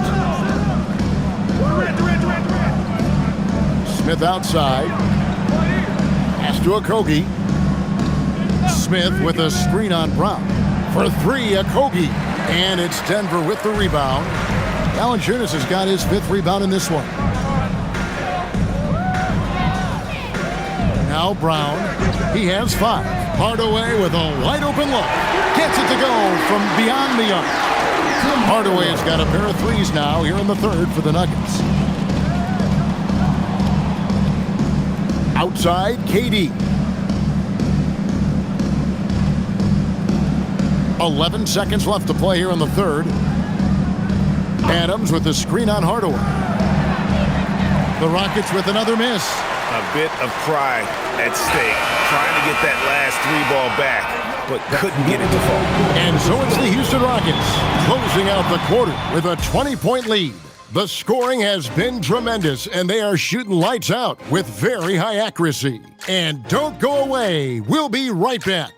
Smith outside. Pass to Okogie. Smith with a screen on Brown. For three, Okogie. And it's Denver with the rebound. Valanciunas has got his 5th rebound in this one. Now Brown. He has 5. Hardaway with a wide open look. Gets it to go from beyond the arc. Hardaway has got a pair of 3s now here in the third for the Nuggets. Outside, KD. 11 seconds left to play here in the third. Adams with the screen on Hardaway. The Rockets with another miss. A bit of pride at stake, trying to get that last 3-ball back, but couldn't get it to fall. And so it's the Houston Rockets closing out the quarter with a 20-point lead. The scoring has been tremendous, and they are shooting lights out with very high accuracy. And don't go away. We'll be right back.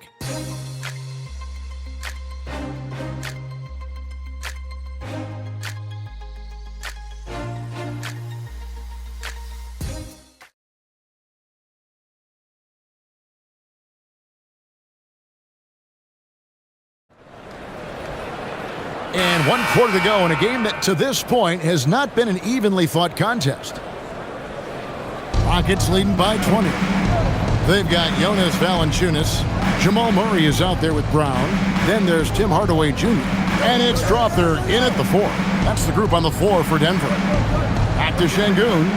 And 1 quarter to go in a game that to this point has not been an evenly fought contest. Rockets leading by 20. They've got Jonas Valanciunas. Jamal Murray is out there with Brown. Then there's Tim Hardaway Jr. And it's Strother in at the 4. That's the group on the floor for Denver. Back to Şengün.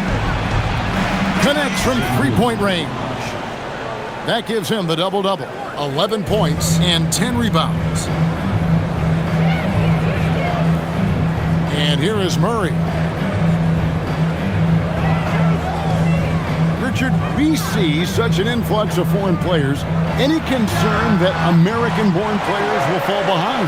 Connects from 3-point range. That gives him the double-double. 11 points and 10 rebounds. And here is Murray. Richard, we see such an influx of foreign players. Any concern that American-born players will fall behind?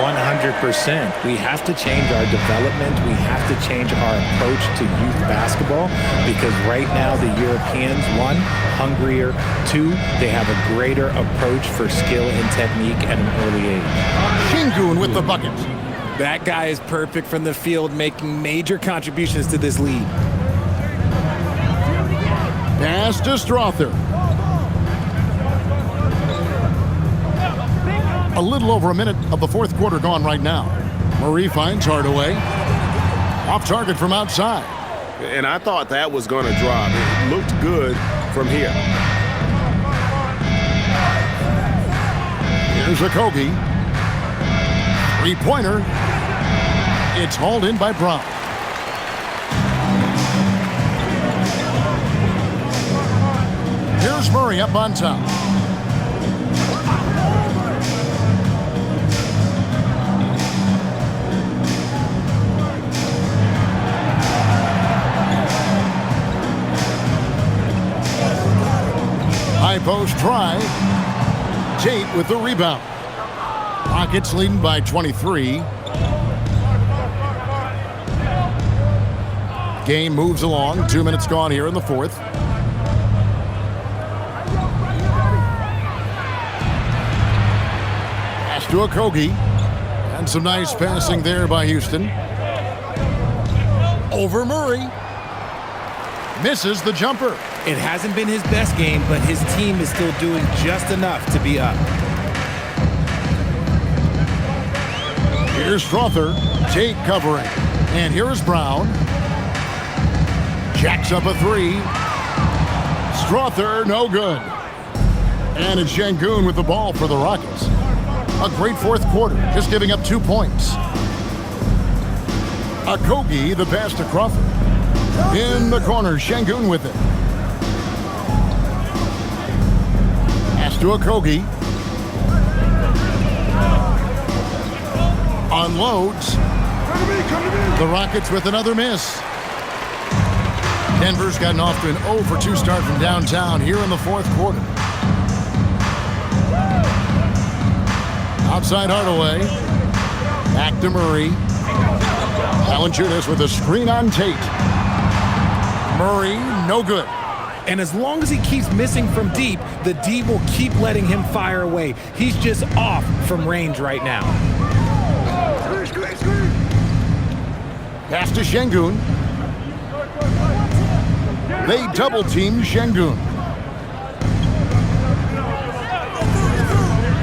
100%. We have to change our development. We have to change our approach to youth basketball because right now the Europeans, 1, hungrier, 2, they have a greater approach for skill and technique at an early age. Şengün with the bucket. That guy is perfect from the field, making major contributions to this lead. Pass to Strother. A little over a minute of the fourth quarter gone right now. Murray finds Hardaway. Off target from outside. And I thought that was going to drop. It looked good from here. Here's Okogie. 3-pointer. It's hauled in by Brown. Here's Murray up on top. High post try. Tate with the rebound. Rockets leading by 23. Game moves along. 2 minutes gone here in the fourth. Pass to Okogie. And some nice passing there by Houston. Over Murray. Misses the jumper. It hasn't been his best game, but his team is still doing just enough to be up. Here's Strother. Tate covering. And here is Brown. Jacks up a 3. Strother, no good. And it's Şengün with the ball for the Rockets. A great fourth quarter, just giving up 2 points. Okogie, the pass to Crawford. In the corner, Şengün with it. Pass to Okogie. Unloads. The Rockets with another miss. Denver's gotten off to an 0 for 2 start from downtown here in the fourth quarter. Outside Hardaway. Back to Murray. Valanciunas with a screen on Tate. Murray, no good. And as long as he keeps missing from deep, the D will keep letting him fire away. He's just off from range right now. Pass to Şengün. They double-team Şengün.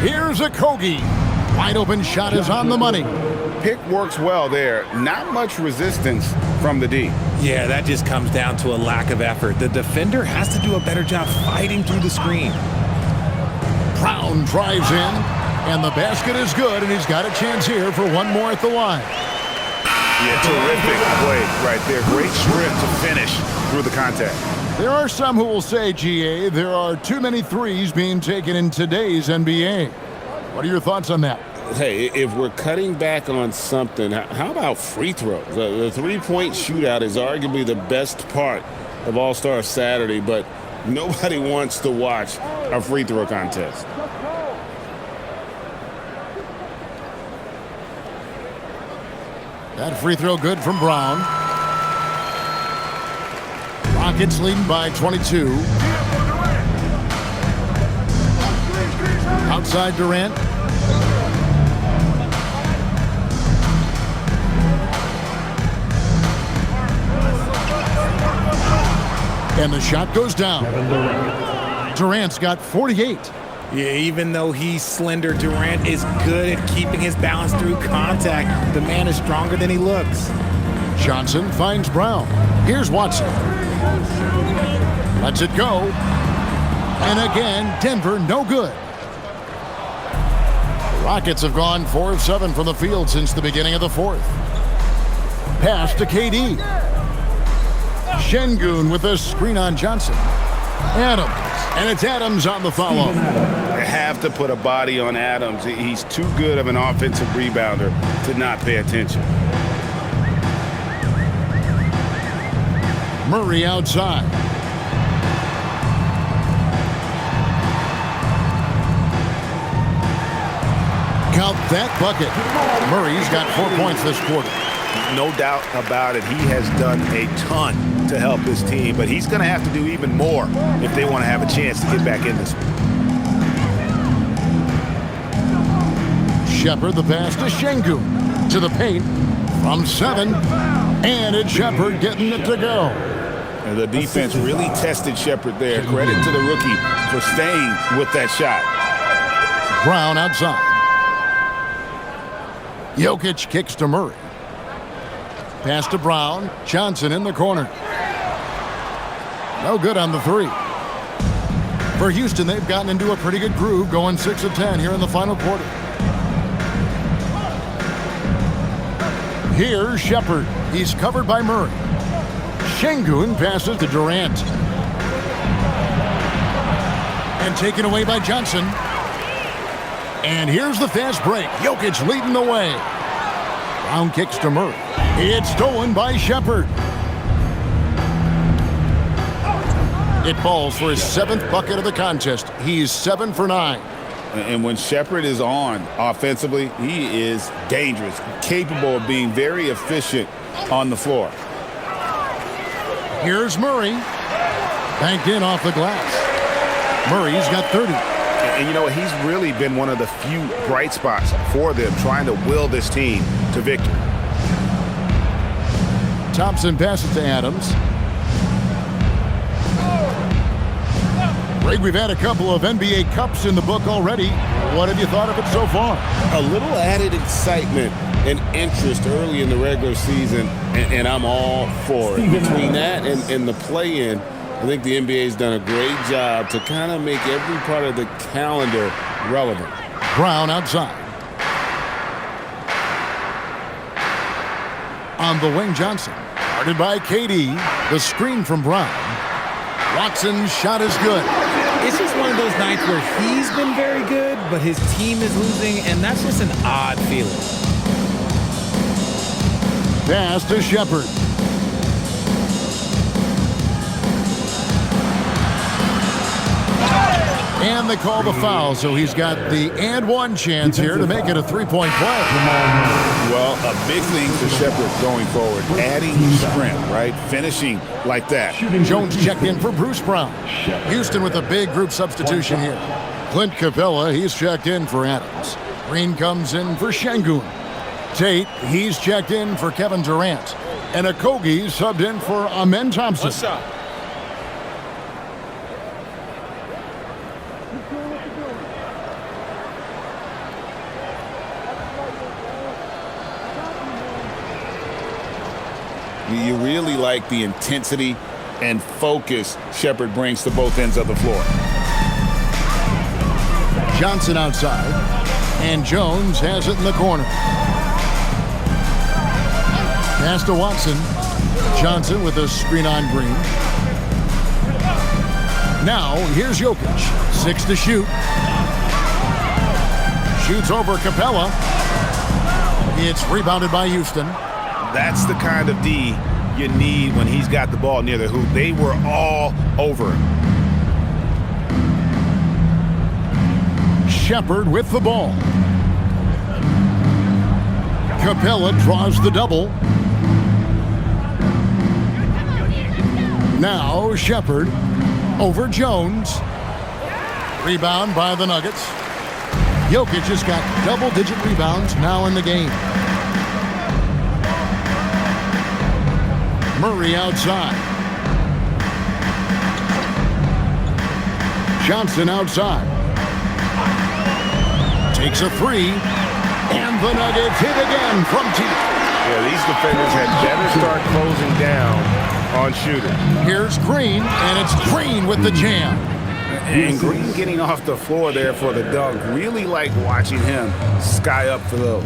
Here's a Kogi. Wide open shot is on the money. Pick works well there. Not much resistance from the D. Yeah, that just comes down to a lack of effort. The defender has to do a better job fighting through the screen. Brown drives in, and the basket is good, and he's got a chance here for one more at the line. Yeah, terrific play right there. Great strip to finish through the contact. There are some who will say, GA, there are too many threes being taken in today's NBA. What are your thoughts on that? Hey, if we're cutting back on something, how about free throws? The three-point shootout is arguably the best part of All-Star Saturday, but nobody wants to watch a free throw contest. That free throw good from Brown. Rockets leading by 22. Outside Durant. And the shot goes down. Durant's got 48. Yeah, even though he's slender, Durant is good at keeping his balance through contact. The man is stronger than he looks. Johnson finds Brown. Here's Watson. Lets it go. And again, Denver no good. The Rockets have gone 4 of 7 from the field since the beginning of the fourth. Pass to KD. Şengün with a screen on Johnson. Adams. And it's Adams on the follow. They have to put a body on Adams. He's too good of an offensive rebounder to not pay attention. Murray outside. Count that bucket. Murray's got 4 points this quarter. No doubt about it. He has done a ton to help his team, but he's going to have to do even more if they want to have a chance to get back in this one. Shepherd, the pass to Şengün. To the paint from 7. And it's Shepherd getting it to go. And the defense really tested Shepherd there. Credit to the rookie for staying with that shot. Brown outside. Jokic kicks to Murray. Pass to Brown. Johnson in the corner. No good on the three. For Houston, they've gotten into a pretty good groove, going 6 of 10 here in the final quarter. Here's Shepherd. He's covered by Murray. Şengün passes to Durant. And taken away by Johnson. And here's the fast break. Jokic leading the way. Brown kicks to Murray. It's stolen by Shepherd. It falls for his 7th bucket of the contest. He's 7 for 9. And when Shepherd is on offensively, he is dangerous, capable of being very efficient on the floor. Here's Murray. Banked in off the glass. Murray's got 30. And you know, he's really been one of the few bright spots for them, trying to will this team to victory. Thompson passes to Adams. Greg, we've had a couple of NBA Cups in the book already. What have you thought of it so far? A little added excitement and interest early in the regular season, and I'm all for it. Between that and the play-in, I think the NBA's done a great job to kind of make every part of the calendar relevant. Brown outside. On the wing, Johnson. Guarded by KD. The screen from Brown. Watson's shot is good. It's just one of those nights where he's been very good, but his team is losing, and that's just an odd feeling. Pass to Shepard. And they call the foul, so he's got the and one chance here to make it a three-point play. Well, a big thing for Shepard going forward, adding strength, right? Finishing like that. Jones checked in for Bruce Brown. Houston with a big group substitution here. Clint Capella, he's checked in for Adams. Green comes in for Şengün. Tate, he's checked in for Kevin Durant. And Okogie subbed in for Amen Thompson. What's up? You really like the intensity and focus Shepard brings to both ends of the floor. Johnson outside, and Jones has it in the corner. Pass to Watson. Johnson with a screen on Green. Now, here's Jokic. 6 to shoot. Shoots over Capella. It's rebounded by Houston. That's the kind of D you need when he's got the ball near the hoop. They were all over him. Shepard with the ball. Capella draws the double. Now Shepard over Jones. Rebound by the Nuggets. Jokic has got double-digit rebounds now in the game. Murray outside. Johnson outside. Takes a three. And the Nuggets hit again from deep. Yeah, these defenders had better start closing down on shooting. Here's Green, and it's Green with the jam. And Green getting off the floor there for the dunk. Really like watching him sky up for those.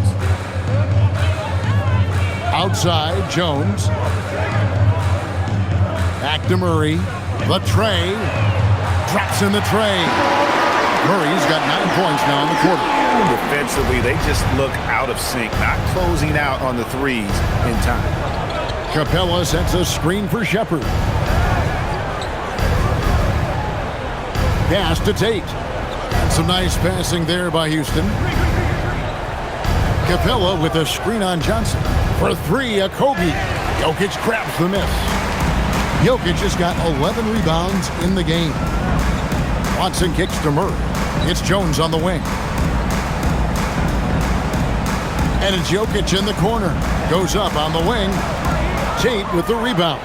Outside, Jones. Back to Murray. The tray. Drops in the tray. Murray's got 9 points now in the quarter. Defensively, they just look out of sync, not closing out on the threes in time. Capella sets a screen for Shepard. Pass to Tate. And some nice passing there by Houston. Capella with a screen on Johnson. For three, Okogie. Jokic grabs the miss. Jokic has got 11 rebounds in the game. Watson kicks to Murray. It's Jones on the wing. And it's Jokic in the corner. Goes up on the wing. Tate with the rebound.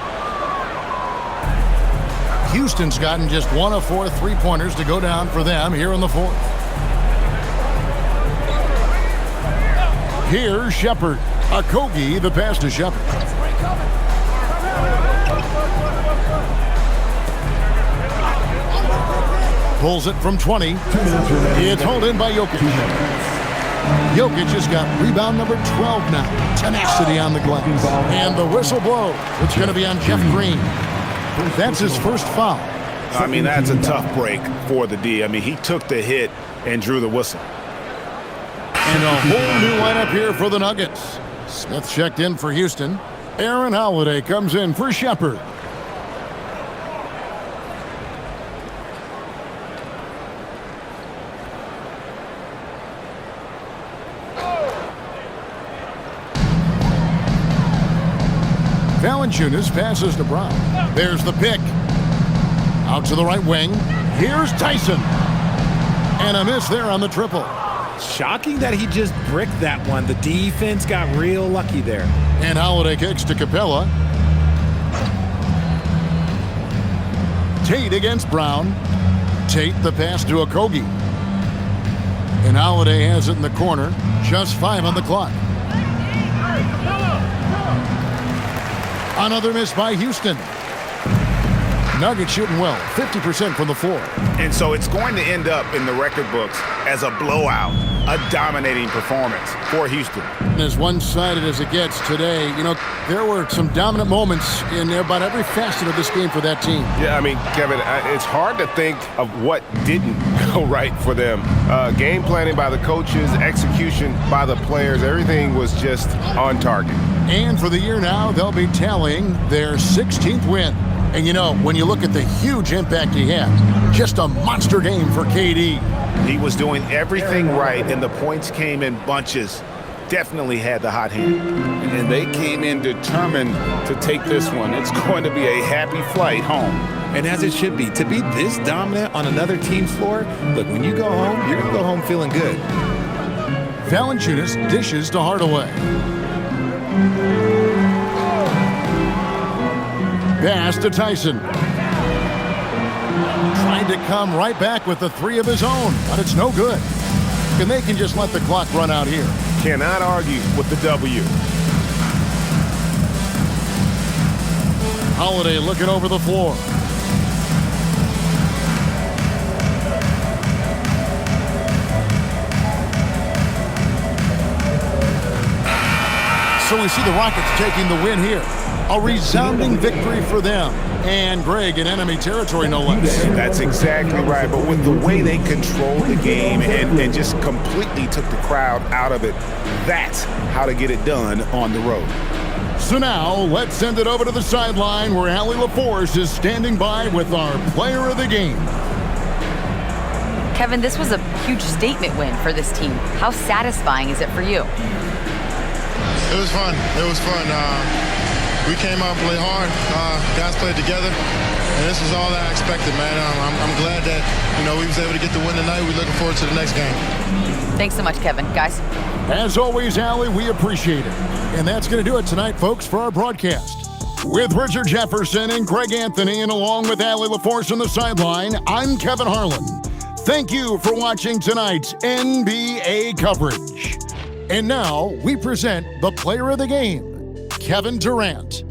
Houston's gotten just 1 of 4 three-pointers to go down for them here in the fourth. Here's Shepard. Okogie, the pass to Shepard. Pulls it from 20. It's hauled in by Jokic. Jokic has got rebound number 12 now. Tenacity on the glass. And the whistle blows. It's going to be on Jeff Green. That's his first foul. I mean, that's a tough break for the D. I mean, he took the hit and drew the whistle. And a whole new lineup here for the Nuggets. Smith checked in for Houston. Aaron Holiday comes in for Shepard. Valanciunas passes to Brown. There's the pick. Out to the right wing. Here's Tyson. And a miss there on the triple. Shocking that he just bricked that one. The defense got real lucky there. And Holiday kicks to Capella. Tate against Brown. Tate the pass to Okogie. And Holiday has it in the corner. Just 5 on the clock. Another miss by Houston. Nuggets shooting well, 50% from the floor. And so it's going to end up in the record books as a blowout, a dominating performance for Houston. As one-sided as it gets today, you know, there were some dominant moments in about every facet of this game for that team. Yeah, I mean, Kevin, it's hard to think of what didn't go right for them. Game planning by the coaches, execution by the players, everything was just on target. And for the year now, they'll be tallying their 16th win. And you know, when you look at the huge impact he had, just a monster game for KD. He was doing everything right, and the points came in bunches. Definitely had the hot hand. And they came in determined to take this one. It's going to be a happy flight home. And as it should be, to be this dominant on another team's floor, look, when you go home, you're going to go home feeling good. Valanciunas dishes to Hardaway. Pass to Tyson. Trying to come right back with the three of his own, but it's no good. And they can just let the clock run out here. Cannot argue with the W. Holiday looking over the floor. So we see the Rockets taking the win here. A resounding victory for them. And Greg in enemy territory, no less. That's exactly right. But with the way they controlled the game and just completely took the crowd out of it, that's how to get it done on the road. So now, let's send it over to the sideline where Allie LaForce is standing by with our player of the game. Kevin, this was a huge statement win for this team. How satisfying is it for you? It was fun. It was fun. We came out and played hard. Guys played together, and this was all that I expected, man. I'm glad that we was able to get the win tonight. We're looking forward to the next game. Thanks so much, Kevin. Guys. As always, Allie, we appreciate it. And that's going to do it tonight, folks, for our broadcast. With Richard Jefferson and Greg Anthony, and along with Allie LaForce on the sideline, I'm Kevin Harlan. Thank you for watching tonight's NBA coverage. And now we present the player of the game, Kevin Durant.